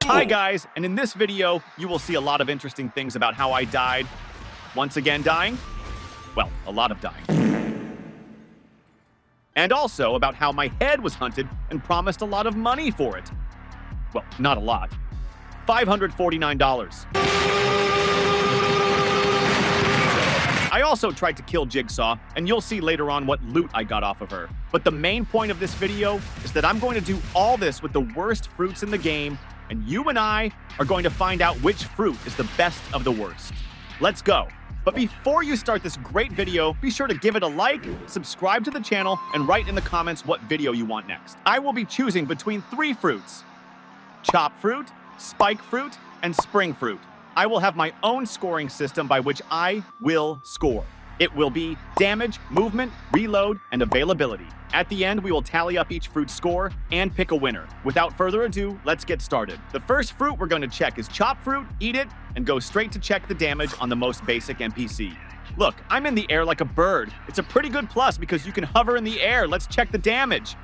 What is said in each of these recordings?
Hi guys, and in this video, you will see a lot of interesting things about how I died. Once again dying? Well, a lot of dying. And also about how my head was hunted and promised a lot of money for it. Well, not a lot. $549. I also tried to kill Jigsaw, and you'll see later on what loot I got off of her. But the main point of this video is that I'm going to do all this with the worst fruits in the game, and you and I are going to find out which fruit is the best of the worst. Let's go. But before you start this great video, be sure to give it a like, subscribe to the channel, and write in the comments what video you want next. I will be choosing between 3 fruits: chop fruit, spike fruit, and spring fruit. I will have my own scoring system by which I will score. It will be damage, movement, reload, and availability. At the end, we will tally up each fruit's score and pick a winner. Without further ado, let's get started. The first fruit we're going to check is chop fruit, eat it, and go straight to check the damage on the most basic NPC. Look, I'm in the air like a bird. It's a pretty good plus because you can hover in the air. Let's check the damage.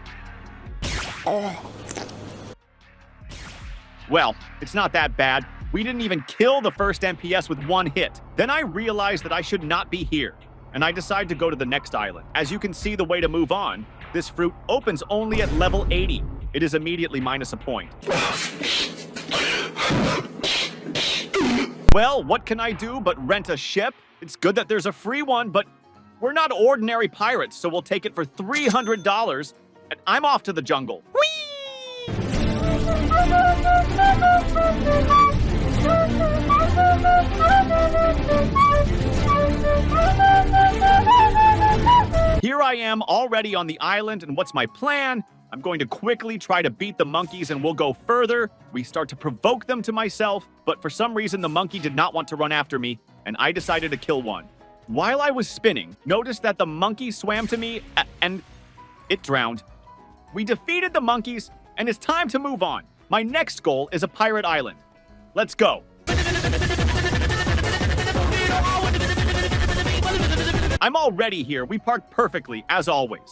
Well, it's not that bad. We didn't even kill the first NPS with 1 hit. Then I realized that I should not be here, and I decided to go to the next island. As you can see, the way to move on, this fruit opens only at level 80. It is immediately minus a point. Well, what can I do but rent a ship? It's good that there's a free one, but we're not ordinary pirates, so we'll take it for $300, and I'm off to the jungle. Whee! Here I am already on the island, and what's my plan? I'm going to quickly try to beat the monkeys and we'll go further. We start to provoke them to myself, but for some reason the monkey did not want to run after me, and I decided to kill one. While I was spinning, notice that the monkey swam to me and it drowned. We defeated the monkeys, and it's time to move on. My next goal is a pirate island. Let's go. I'm already here. We parked perfectly, as always.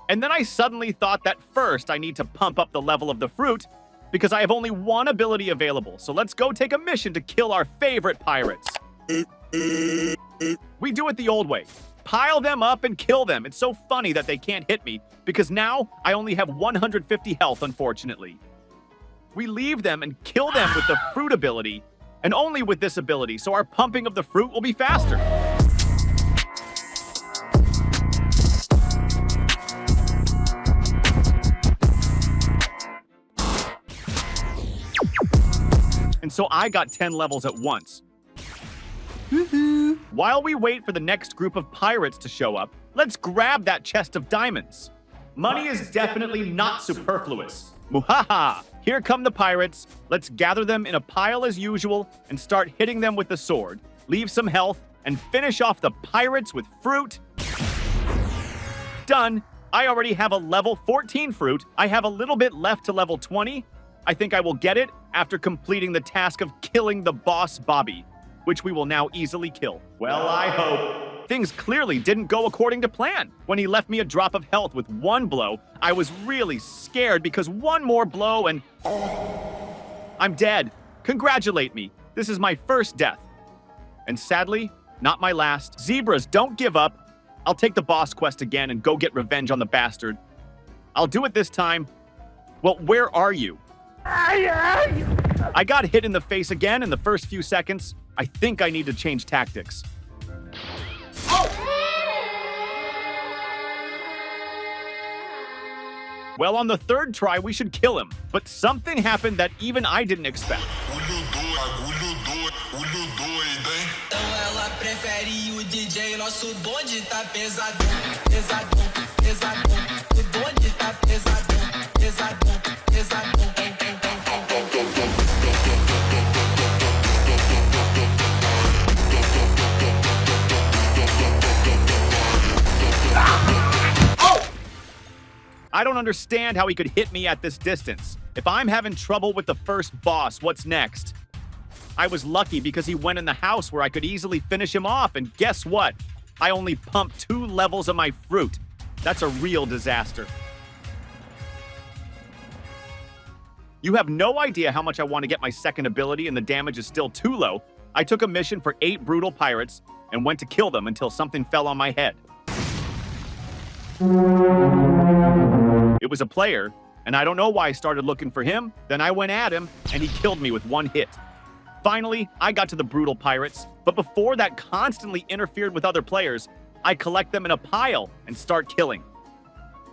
And then I suddenly thought that first I need to pump up the level of the fruit because I have only 1 ability available. So let's go take a mission to kill our favorite pirates. We do it the old way. Pile them up and kill them. It's so funny that they can't hit me because now I only have 150 health, unfortunately. We leave them and kill them with the fruit ability, and only with this ability, so our pumping of the fruit will be faster. And so I got 10 levels at once. While we wait for the next group of pirates to show up, let's grab that chest of diamonds. Money is definitely not superfluous. Muhaha! Here come the pirates. Let's gather them in a pile as usual and start hitting them with the sword. Leave some health and finish off the pirates with fruit. Done. I already have a level 14 fruit. I have a little bit left to level 20. I think I will get it after completing the task of killing the boss Bobby, which we will now easily kill. Well, I hope. Things clearly didn't go according to plan. When he left me a drop of health with 1 blow, I was really scared because 1 more blow and I'm dead. Congratulate me. This is my first death. And sadly, not my last. Zebras, don't give up. I'll take the boss quest again and go get revenge on the bastard. I'll do it this time. Well, where are you? I got hit in the face again in the first few seconds. I think I need to change tactics. Well, on the 3rd try, we should kill him. But something happened that even I didn't expect. I don't understand how he could hit me at this distance. If I'm having trouble with the first boss, what's next? I was lucky because he went in the house where I could easily finish him off, and guess what? I only pumped 2 levels of my fruit. That's a real disaster. You have no idea how much I want to get my second ability and the damage is still too low. I took a mission for 8 brutal pirates and went to kill them until something fell on my head. It was a player, and I don't know why I started looking for him. Then I went at him, and he killed me with 1 hit. Finally, I got to the brutal pirates, but before that constantly interfered with other players, I collect them in a pile and start killing.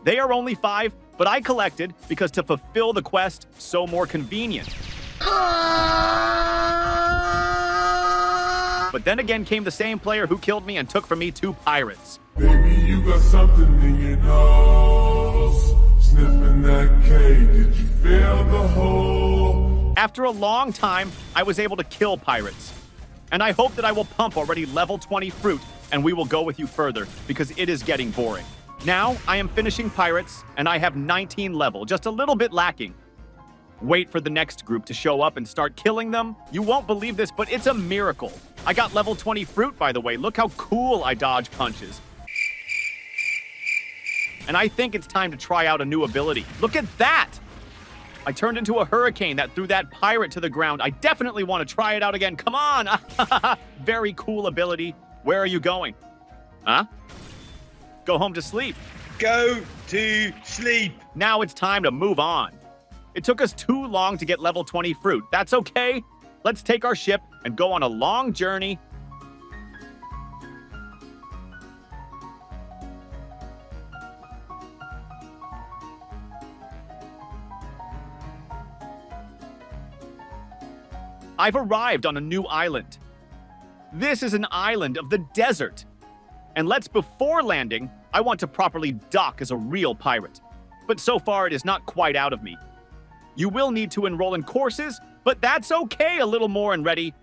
They are only 5, but I collected because to fulfill the quest, so more convenient. But then again came the same player who killed me and took from me 2 pirates. Baby, you got something in your nose. Sniffing that K, did you feel the hole? After a long time, I was able to kill pirates. And I hope that I will pump already level 20 fruit and we will go with you further because it is getting boring. Now, I am finishing pirates, and I have 19 level, just a little bit lacking. Wait for the next group to show up and start killing them. You won't believe this, but it's a miracle. I got level 20 fruit, by the way. Look how cool I dodge punches. And I think it's time to try out a new ability. Look at that! I turned into a hurricane that threw that pirate to the ground. I definitely want to try it out again. Come on! Very cool ability. Where are you going? Huh? Go home to sleep. Go to sleep. Now it's time to move on. It took us too long to get level 20 fruit. That's okay. Let's take our ship and go on a long journey. I've arrived on a new island. This is an island of the desert. And before landing, I want to properly dock as a real pirate. But so far, it is not quite out of me. You will need to enroll in courses, but that's okay, a little more and ready.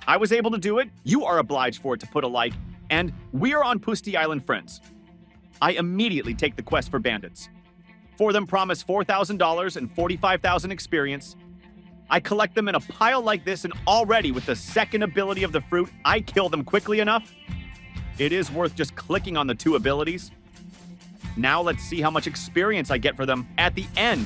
I was able to do it, you are obliged for it to put a like, and we are on Pusti Island, friends. I immediately take the quest for bandits. For them promise $4,000 and 45,000 experience. I collect them in a pile like this, and already with the second ability of the fruit, I kill them quickly enough. It is worth just clicking on the 2 abilities. Now let's see how much experience I get for them at the end.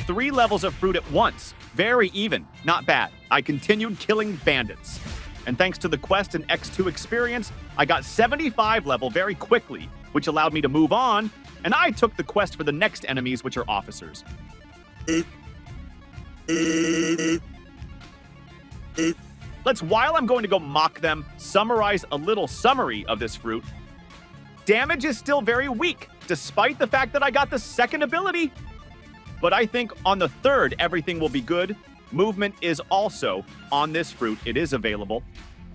Three levels of fruit at once. Very even. Not bad. I continued killing bandits. And thanks to the quest and X2 experience, I got 75 level very quickly, which allowed me to move on, and I took the quest for the next enemies, which are officers. While I'm going to go mock them, summarize a little summary of this fruit. Damage is still very weak, despite the fact that I got the second ability. But I think on the 3rd, everything will be good. Movement is also on this fruit. It is available,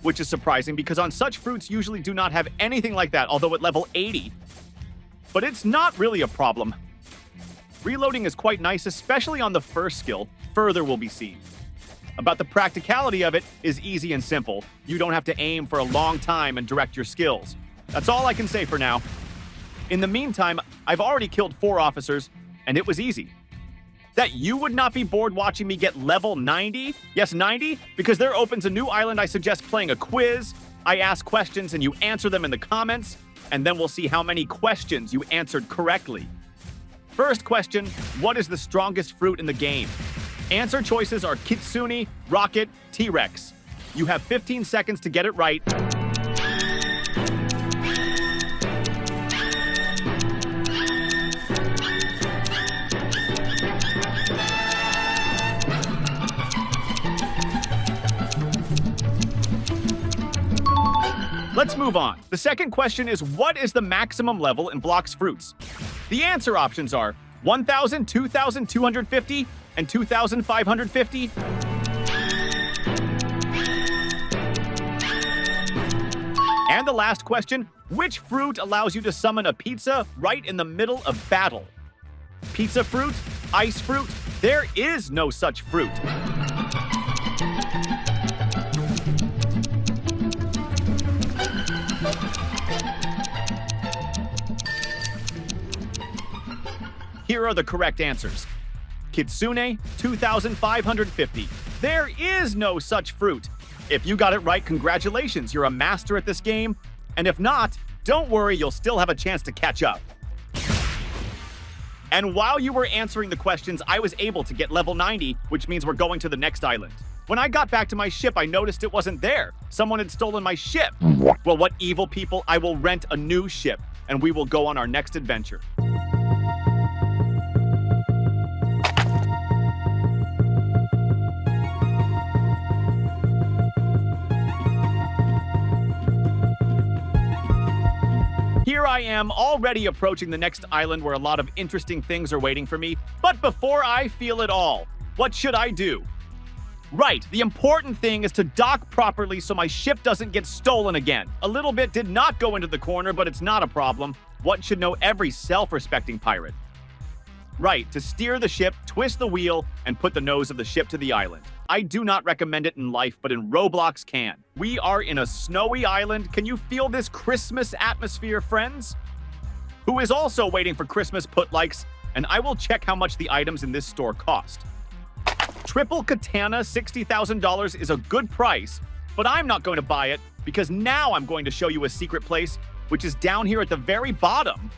which is surprising because on such fruits usually do not have anything like that, although at level 80. But it's not really a problem. Reloading is quite nice, especially on the first skill. Further will be seen. About the practicality of it is easy and simple. You don't have to aim for a long time and direct your skills. That's all I can say for now. In the meantime, I've already killed 4 officers, and it was easy. That you would not be bored watching me get level 90? Yes, 90? Because there opens a new island. I suggest playing a quiz. I ask questions and you answer them in the comments, and then we'll see how many questions you answered correctly. First question, what is the strongest fruit in the game? Answer choices are Kitsune, Rocket, T-Rex. You have 15 seconds to get it right. Let's move on. The second question is, what is the maximum level in Blox fruits? The answer options are 1,000, 2,250, and 2,550. And the last question, which fruit allows you to summon a pizza right in the middle of battle? Pizza fruit? Ice fruit? There is no such fruit. Here are the correct answers. Kitsune, 2,550. There is no such fruit. If you got it right, congratulations, you're a master at this game. And if not, don't worry, you'll still have a chance to catch up. And while you were answering the questions, I was able to get level 90, which means we're going to the next island. When I got back to my ship, I noticed it wasn't there. Someone had stolen my ship. Well, what evil people? I will rent a new ship, and we will go on our next adventure. Here I am, already approaching the next island where a lot of interesting things are waiting for me. But before I feel it all, what should I do? Right, the important thing is to dock properly so my ship doesn't get stolen again. A little bit did not go into the corner, but it's not a problem. What should know every self-respecting pirate? Right, to steer the ship, twist the wheel, and put the nose of the ship to the island. I do not recommend it in life, but in Roblox can. We are in a snowy island. Can you feel this Christmas atmosphere, friends? Who is also waiting for Christmas put likes, and I will check how much the items in this store cost. Triple Katana, $60,000 is a good price, but I'm not going to buy it because now I'm going to show you a secret place, which is down here at the very bottom.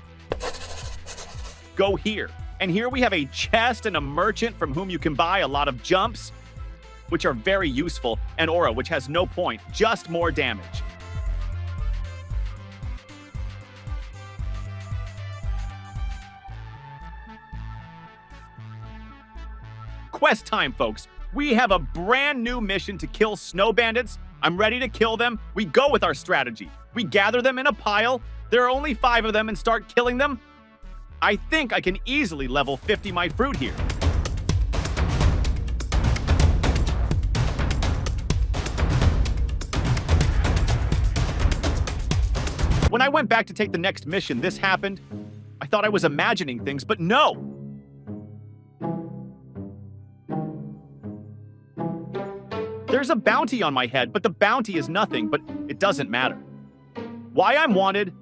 Go here. And here we have a chest and a merchant from whom you can buy a lot of jumps, which are very useful, and aura, which has no point, just more damage. Quest time, folks. We have a brand new mission to kill snow bandits. I'm ready to kill them. We go with our strategy. We gather them in a pile. There are only 5 of them and start killing them. I think I can easily level 50 my fruit here. When I went back to take the next mission, this happened. I thought I was imagining things, but no. There's a bounty on my head, but the bounty is nothing, but it doesn't matter. Why I'm wanted?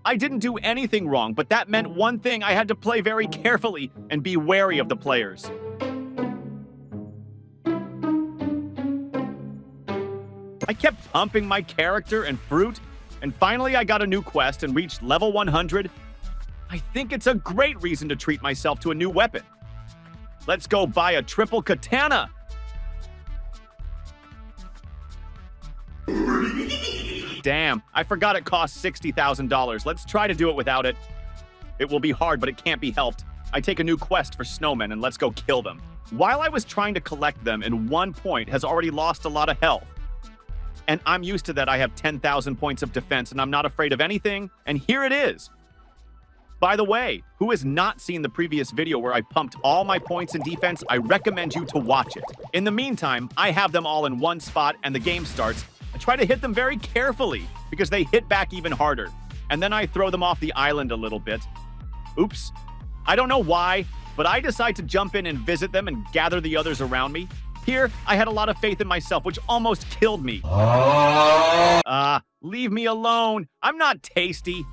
I didn't do anything wrong, but that meant one thing: I had to play very carefully and be wary of the players. I kept pumping my character and fruit, and finally I got a new quest and reached level 100. I think it's a great reason to treat myself to a new weapon. Let's go buy a triple katana. Damn, I forgot it costs $60,000. Let's try to do it without it. It will be hard, but it can't be helped. I take a new quest for snowmen and let's go kill them. While I was trying to collect them, and 1 point has already lost a lot of health. And I'm used to that. I have 10,000 points of defense and I'm not afraid of anything. And here it is. By the way, who has not seen the previous video where I pumped all my points in defense, I recommend you to watch it. In the meantime, I have them all in one spot and the game starts. I try to hit them very carefully because they hit back even harder. And then I throw them off the island a little bit. Oops. I don't know why, but I decide to jump in and visit them and gather the others around me. Here, I had a lot of faith in myself, which almost killed me. Leave me alone. I'm not tasty.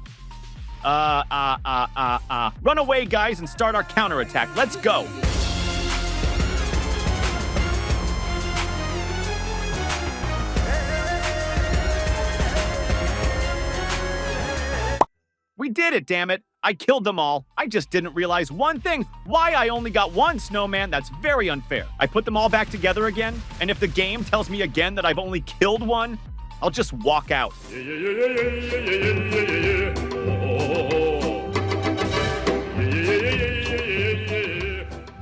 Run away, guys, and start our counterattack. Let's go. We did it, damn it. I killed them all. I just didn't realize one thing. Why I only got one snowman. That's very unfair. I put them all back together again, and if the game tells me again that I've only killed one, I'll just walk out.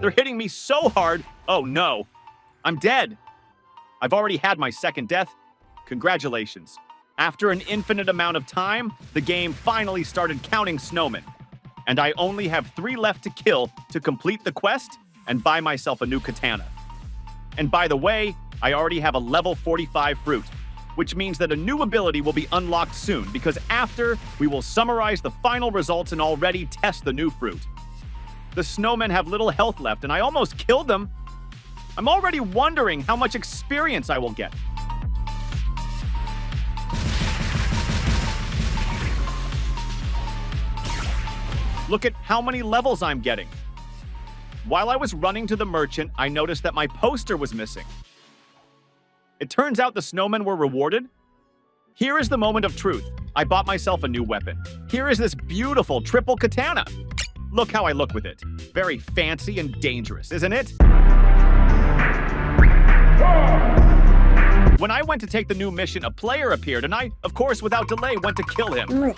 They're hitting me so hard. Oh no, I'm dead. I've already had my second death. Congratulations. After an infinite amount of time, the game finally started counting snowmen. and I only have 3 left to kill to complete the quest and buy myself a new katana. And by the way, I already have a level 45 fruit, which means that a new ability will be unlocked soon, because after, we will summarize the final results and already test the new fruit. The snowmen have little health left, and I almost killed them. I'm already wondering how much experience I will get. Look at how many levels I'm getting. While I was running to the merchant, I noticed that my poster was missing. It turns out the snowmen were rewarded. Here is the moment of truth. I bought myself a new weapon. Here is this beautiful triple katana. Look how I look with it. Very fancy and dangerous, isn't it? When I went to take the new mission, a player appeared, and I, of course, without delay, went to kill him.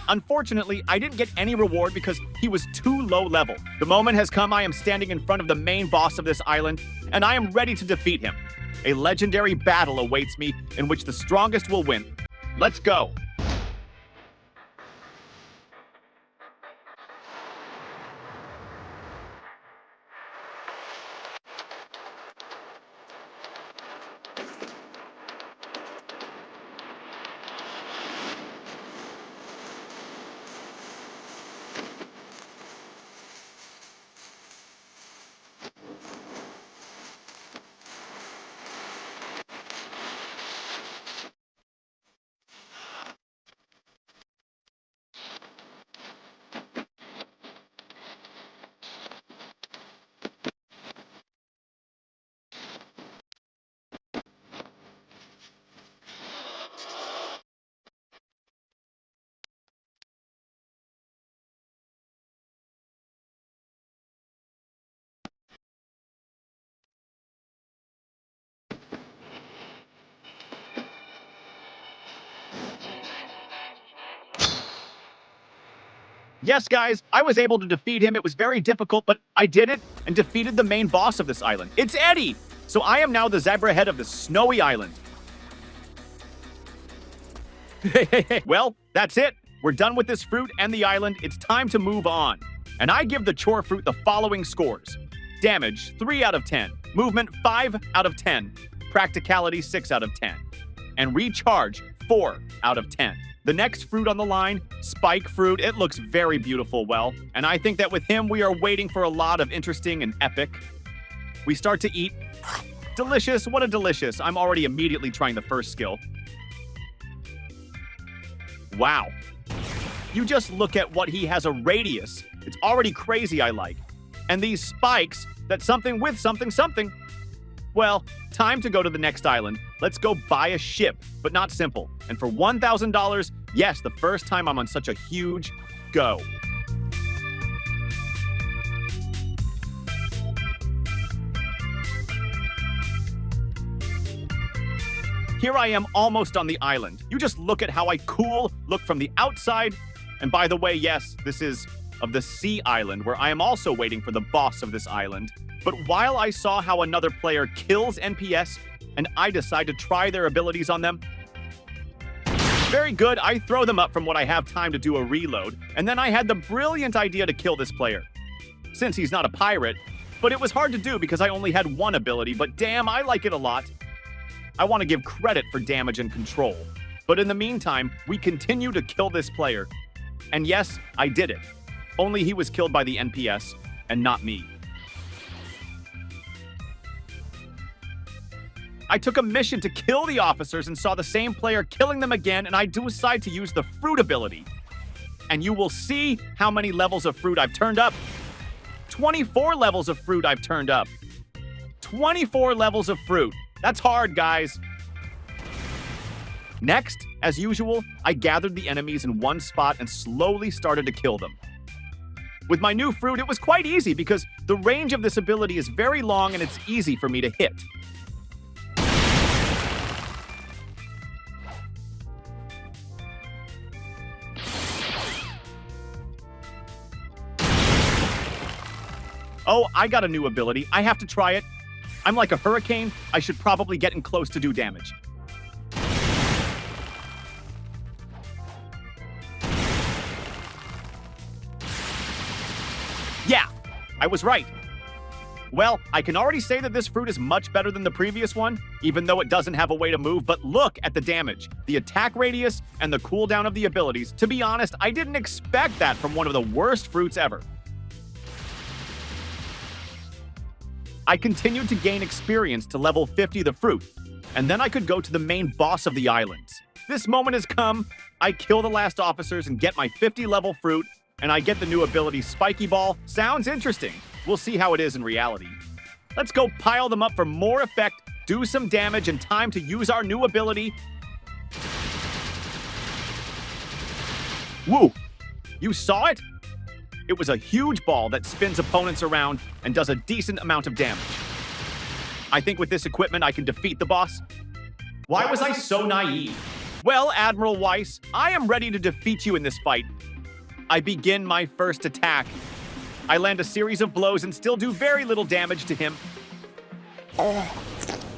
Unfortunately, I didn't get any reward because he was too low level. The moment has come. I am standing in front of the main boss of this island, and I am ready to defeat him. A legendary battle awaits me in which the strongest will win. Let's go. Yes, guys, I was able to defeat him. It was very difficult, but I did it and defeated the main boss of this island. It's Eddie! So I am now the zebra head of the snowy island. Well, that's it. We're done with this fruit and the island. It's time to move on. And I give the chore fruit the following scores. Damage, 3 out of 10. Movement, 5 out of 10. Practicality, 6 out of 10. And recharge, 4 out of 10. The next fruit on the line, spike fruit, it looks very beautiful, well, and I think that with him, we are waiting for a lot of interesting and epic. We start to eat. Delicious, what a delicious. I'm already immediately trying the first skill. Wow. You just look at what he has a radius. It's already crazy, I like. And these spikes, that's something with something something. Well, time to go to the next island. Let's go buy a ship, but not simple. And for $1,000, yes, the first time I'm on such a huge go. Here I am almost on the island. You just look at how I look from the outside. And by the way, yes, this is of the Sea Island, where I am also waiting for the boss of this island. But while I saw how another player kills NPS, and I decide to try their abilities on them, very good, I throw them up from what I have time to do a reload, and then I had the brilliant idea to kill this player. Since he's not a pirate, but it was hard to do because I only had one ability, but damn, I like it a lot. I want to give credit for damage and control. But in the meantime, we continue to kill this player. And yes, I did it. Only he was killed by the NPS, and not me. I took a mission to kill the officers and saw the same player killing them again, and I decide to use the fruit ability. And you will see how many levels of fruit I've turned up. 24 levels of fruit I've turned up. 24 levels of fruit. That's hard, guys. Next, as usual, I gathered the enemies in one spot and slowly started to kill them. With my new fruit, it was quite easy because the range of this ability is very long and it's easy for me to hit. Oh, I got a new ability. I have to try it. I'm like a hurricane. I should probably get in close to do damage. Yeah, I was right. Well, I can already say that this fruit is much better than the previous one, even though it doesn't have a way to move, but look at the damage, the attack radius, and the cooldown of the abilities. To be honest, I didn't expect that from one of the worst fruits ever. I continued to gain experience to level 50 the fruit, and then I could go to the main boss of the islands. This moment has come. I kill the last officers and get my 50 level fruit, and I get the new ability Spiky Ball. Sounds interesting. We'll see how it is in reality. Let's go pile them up for more effect, do some damage, and time to use our new ability. Woo! You saw it? It was a huge ball that spins opponents around and does a decent amount of damage. I think with this equipment I can defeat the boss. Why was I so naive? Well, Admiral Weiss, I am ready to defeat you in this fight. I begin my first attack. I land a series of blows and still do very little damage to him.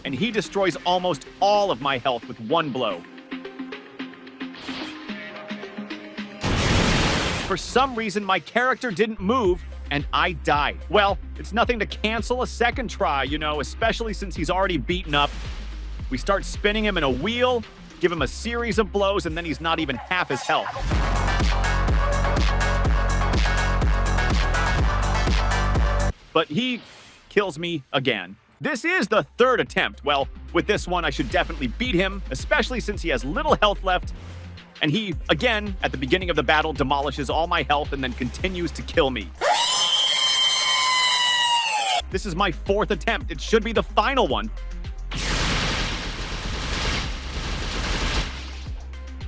And he destroys almost all of my health with one blow. For some reason, my character didn't move, and I died. Well, it's nothing to cancel a second try, you know, especially since he's already beaten up. We start spinning him in a wheel, give him a series of blows, and then he's not even half his health. But he kills me again. This is the third attempt. Well, with this one, I should definitely beat him, especially since he has little health left. And he, again, at the beginning of the battle, demolishes all my health and then continues to kill me. This is my fourth attempt. It should be the final one.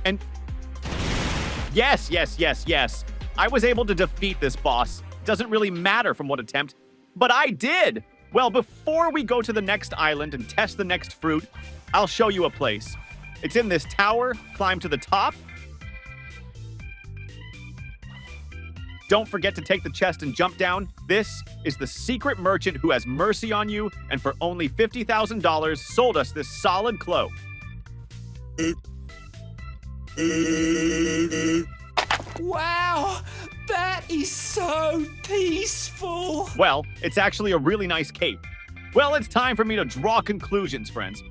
And yes. I was able to defeat this boss. Doesn't really matter from what attempt, but I did. Well, before we go to the next island and test the next fruit, I'll show you a place. It's in this tower. Climb to the top. Don't forget to take the chest and jump down. This is the secret merchant who has mercy on you and for only $50,000 sold us this solid cloak. Wow, that is so peaceful. Well, it's actually a really nice cape. Well, it's time for me to draw conclusions, friends.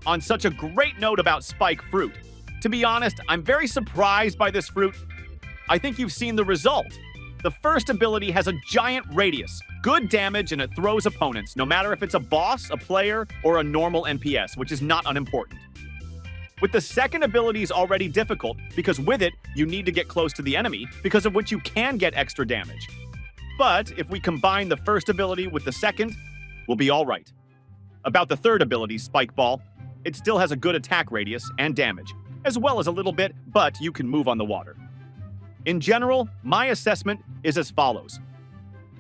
On such a great note about spike fruit. To be honest, I'm very surprised by this fruit. I think you've seen the result. The first ability has a giant radius, good damage, and it throws opponents, no matter if it's a boss, a player, or a normal NPS, which is not unimportant. With the second ability is already difficult, because with it, you need to get close to the enemy, because of which you can get extra damage. But if we combine the first ability with the second, we'll be all right. About the third ability, Spike Ball, it still has a good attack radius and damage, as well as a little bit, but you can move on the water. In general, my assessment is as follows.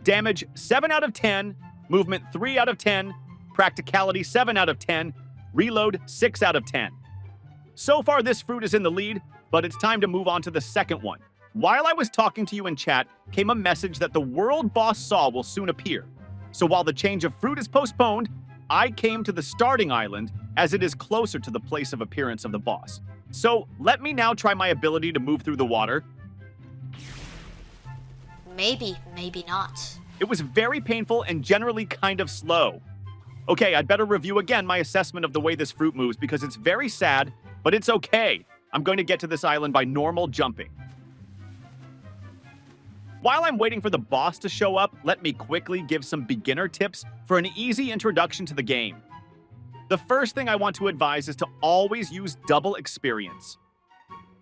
Damage 7 out of 10, movement 3 out of 10, practicality 7 out of 10, reload 6 out of 10. So far, this fruit is in the lead, but it's time to move on to the second one. While I was talking to you in chat, came a message that the world boss Saw will soon appear. So while the change of fruit is postponed, I came to the starting island as it is closer to the place of appearance of the boss. So let me now try my ability to move through the water. Maybe, maybe not. It was very painful and generally kind of slow. Okay, I'd better review again my assessment of the way this fruit moves because it's very sad, but it's okay. I'm going to get to this island by normal jumping. While I'm waiting for the boss to show up, let me quickly give some beginner tips for an easy introduction to the game. The first thing I want to advise is to always use double experience.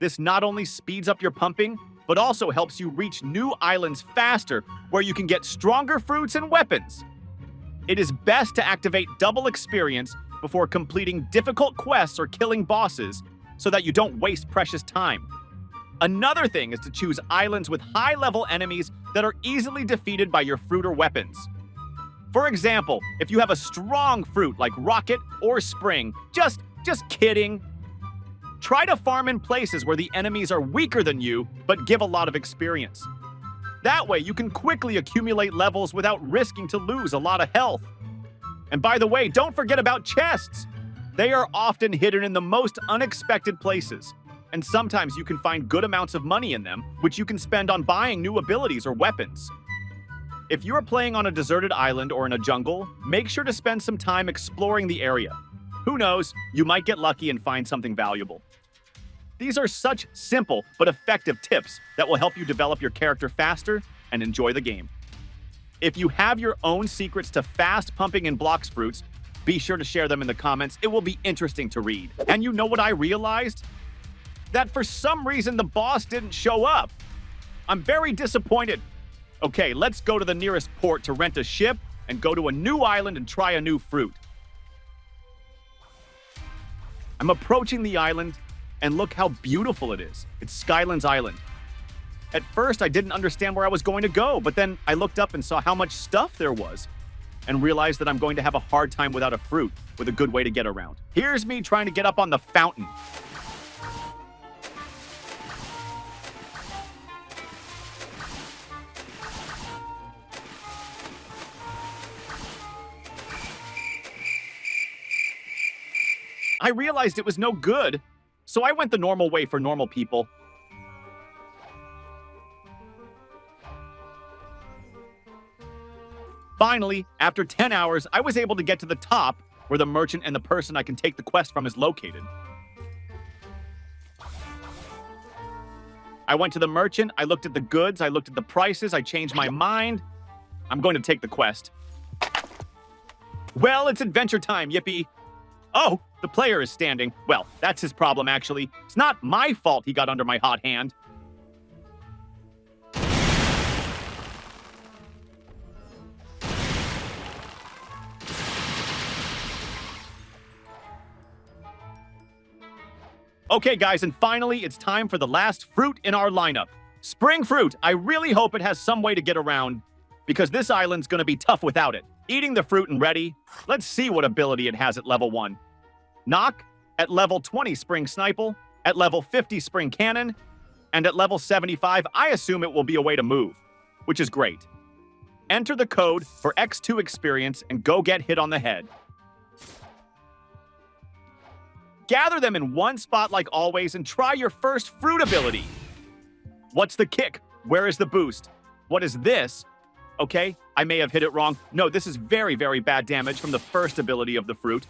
This not only speeds up your pumping, but also helps you reach new islands faster where you can get stronger fruits and weapons. It is best to activate double experience before completing difficult quests or killing bosses so that you don't waste precious time. Another thing is to choose islands with high-level enemies that are easily defeated by your fruit or weapons. For example, if you have a strong fruit like Rocket or Spring, just kidding. Try to farm in places where the enemies are weaker than you, but give a lot of experience. That way, you can quickly accumulate levels without risking to lose a lot of health. And by the way, don't forget about chests. They are often hidden in the most unexpected places, and sometimes you can find good amounts of money in them, which you can spend on buying new abilities or weapons. If you are playing on a deserted island or in a jungle, make sure to spend some time exploring the area. Who knows, you might get lucky and find something valuable. These are such simple but effective tips that will help you develop your character faster and enjoy the game. If you have your own secrets to fast pumping in Blox fruits, be sure to share them in the comments. It will be interesting to read. And you know what I realized? That for some reason the boss didn't show up. I'm very disappointed. Okay, let's go to the nearest port to rent a ship and go to a new island and try a new fruit. I'm approaching the island, and look how beautiful it is. It's Skyland's Island. At first, I didn't understand where I was going to go, but then I looked up and saw how much stuff there was, and realized that I'm going to have a hard time without a fruit with a good way to get around. Here's me trying to get up on the fountain. I realized it was no good, so I went the normal way for normal people. Finally, after 10 hours, I was able to get to the top where the merchant and the person I can take the quest from is located. I went to the merchant, I looked at the goods, I looked at the prices, I changed my mind. I'm going to take the quest. Well, it's adventure time, yippee. Oh, the player is standing. Well, that's his problem, actually. It's not my fault he got under my hot hand. Okay, guys, and finally, it's time for the last fruit in our lineup. Spring fruit. I really hope it has some way to get around, because this island's gonna be tough without it. Eating the fruit and ready. Let's see what ability it has at level 1. Knock, at level 20 Spring Sniple, at level 50 Spring Cannon, and at level 75, I assume it will be a way to move, which is great. Enter the code for X2 experience and go get hit on the head. Gather them in one spot like always and try your first fruit ability. What's the kick? Where is the boost? What is this? Okay, I may have hit it wrong. No, this is very, very bad damage from the first ability of the fruit.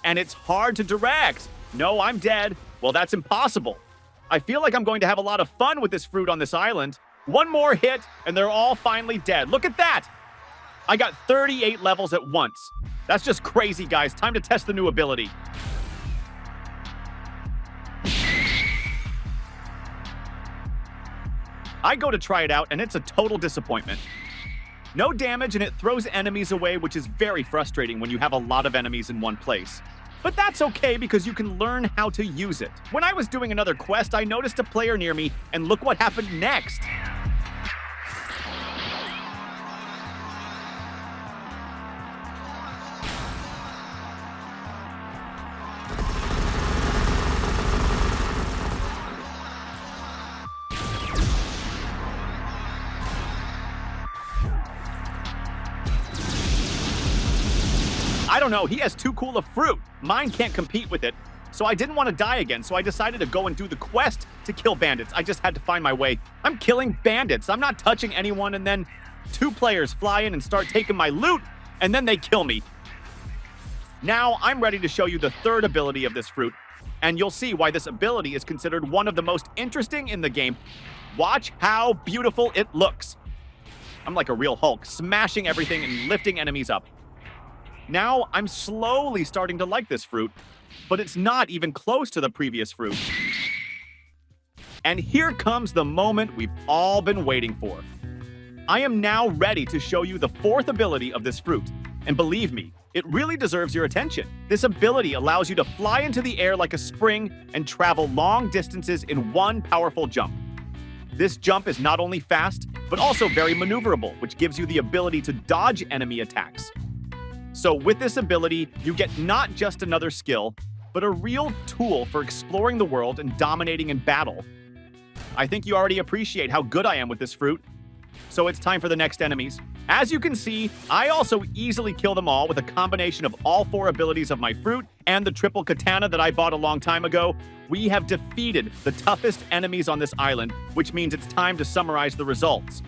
And it's hard to direct. No, I'm dead. Well, that's impossible. I feel like I'm going to have a lot of fun with this fruit on this island. One more hit, and they're all finally dead. Look at that! I got 38 levels at once. That's just crazy, guys. Time to test the new ability. I go to try it out, and it's a total disappointment. No damage, and it throws enemies away, which is very frustrating when you have a lot of enemies in one place. But that's okay, because you can learn how to use it. When I was doing another quest, I noticed a player near me, and look what happened next. I don't know, he has too cool a fruit. Mine can't compete with it. So I didn't want to die again, so I decided to go and do the quest to kill bandits. I just had to find my way. I'm killing bandits. I'm not touching anyone, and then 2 players fly in and start taking my loot, and then they kill me. Now I'm ready to show you the third ability of this fruit, and you'll see why this ability is considered one of the most interesting in the game. Watch how beautiful it looks. I'm like a real Hulk, smashing everything and lifting enemies up. Now, I'm slowly starting to like this fruit, but it's not even close to the previous fruit. And here comes the moment we've all been waiting for. I am now ready to show you the 4th ability of this fruit. And believe me, it really deserves your attention. This ability allows you to fly into the air like a spring and travel long distances in one powerful jump. This jump is not only fast, but also very maneuverable, which gives you the ability to dodge enemy attacks. So with this ability, you get not just another skill, but a real tool for exploring the world and dominating in battle. I think you already appreciate how good I am with this fruit. So it's time for the next enemies. As you can see, I also easily kill them all with a combination of all 4 abilities of my fruit and the triple katana that I bought a long time ago. We have defeated the toughest enemies on this island, which means it's time to summarize the results.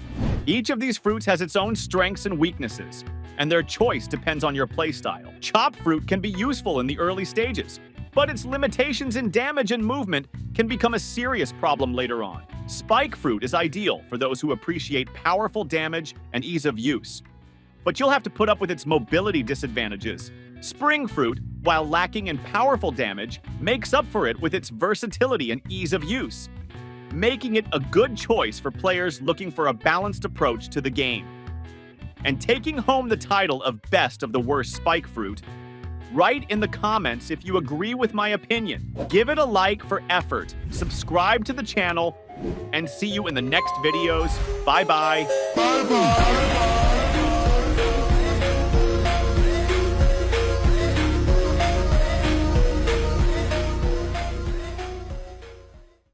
Each of these fruits has its own strengths and weaknesses, and their choice depends on your playstyle. Chop fruit can be useful in the early stages, but its limitations in damage and movement can become a serious problem later on. Spike fruit is ideal for those who appreciate powerful damage and ease of use, but you'll have to put up with its mobility disadvantages. Spring fruit, while lacking in powerful damage, makes up for it with its versatility and ease of use, making it a good choice for players looking for a balanced approach to the game. And taking home the title of Best of the Worst Spike Fruit, write in the comments if you agree with my opinion. Give it a like for effort, subscribe to the channel, and see you in the next videos. Bye-bye. Bye-bye.